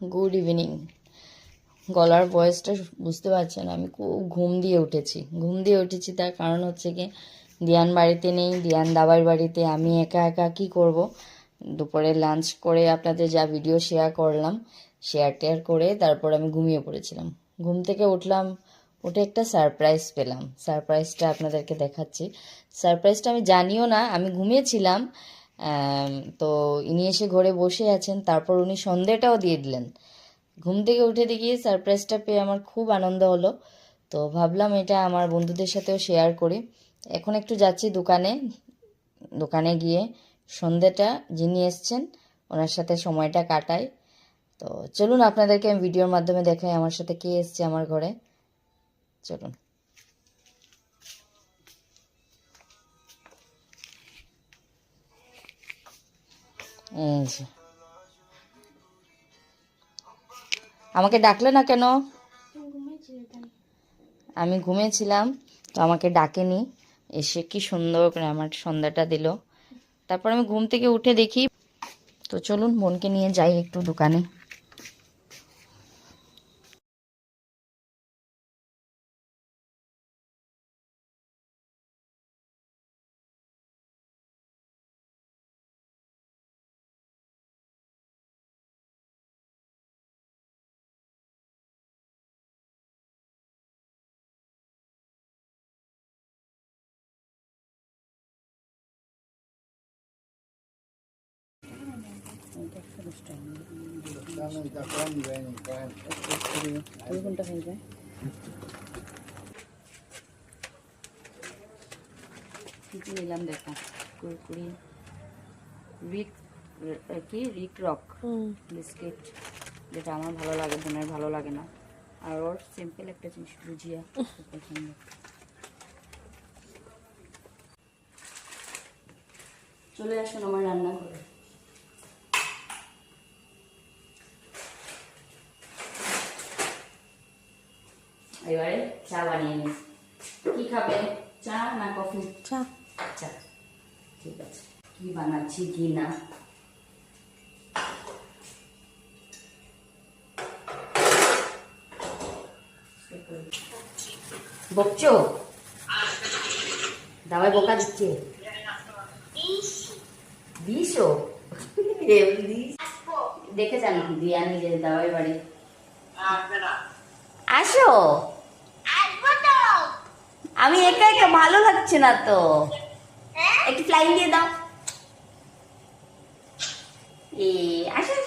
Good evening. গলার ভয়েসটা বুঝতে পারছেন, আমি খুব ঘুম দিয়ে উঠেছি। তার কারণ হচ্ছে কি, দিয়ান বাড়িতে নেই, দিয়ান দাবার বাড়িতে, আমি একা একা কী করব। দুপুরে লাঞ্চ করে আপনাদের যা ভিডিও শেয়ার করলাম, টেয়ার করে তারপর আমি ঘুমিয়ে পড়েছিলাম। ঘুম থেকে উঠলাম, উঠে একটা সারপ্রাইজ পেলাম। সারপ্রাইজটা আপনাদেরকে দেখাচ্ছি। সারপ্রাইজটা আমি জানিও না, আমি ঘুমিয়েছিলাম। তো ইনি এসে ঘরে বসে আছেন, তারপর উনি সন্ধ্যেটাও দিয়ে দিলেন। ঘুম থেকে উঠে দেখি সারপ্রাইজটা পেয়ে আমার খুব আনন্দ হলো। তো ভাবলাম এটা আমার বন্ধুদের সাথেও শেয়ার করি। এখন একটু যাচ্ছি দোকানে গিয়ে সন্ধ্যেটা যিনি এসছেন ওনার সাথে সময়টা কাটাই। তো চলুন আপনাদেরকে আমি ভিডিওর মাধ্যমে দেখাই আমার সাথে কে এসছে আমার ঘরে। চলুন। এই যে, আমাকে ডাকলে না কেন? আমি ঘুমিয়েছিলাম, তো আমাকে ডাকেনি, এসে কি সুন্দর করে আমার সন্ধ্যাটা দিল। তারপর আমি ঘুম থেকে উঠে দেখি। তো চলুন বোনকে নিয়ে যাই একটু দোকানে। কি কি নিলাম দেখো, কুরকুরি, রিক রক বিস্কিট, যেটা আমার ভালো লাগে, বোনের ভালো লাগে না। আর ওর সিম্পল একটা জিনিস, ভুজিয়া পছন্দ। চলে আসুন আমার রান্নাঘরে। এবারে চা বানিয়ে নিই। কি খাবে, চা না কফি? চা। চা, ঠিক আছে। কি বানাচ্ছি কি না বকছো, দাওয়ায় বোকা দিচ্ছে। দিছো দেখেছেন দিয়া নিজের দাওয়াই বাড়ি। আসো, আমি একা একা ভালো লাগছে না তো, একটু ফ্লাইং দিয়ে দাও। আসো আসো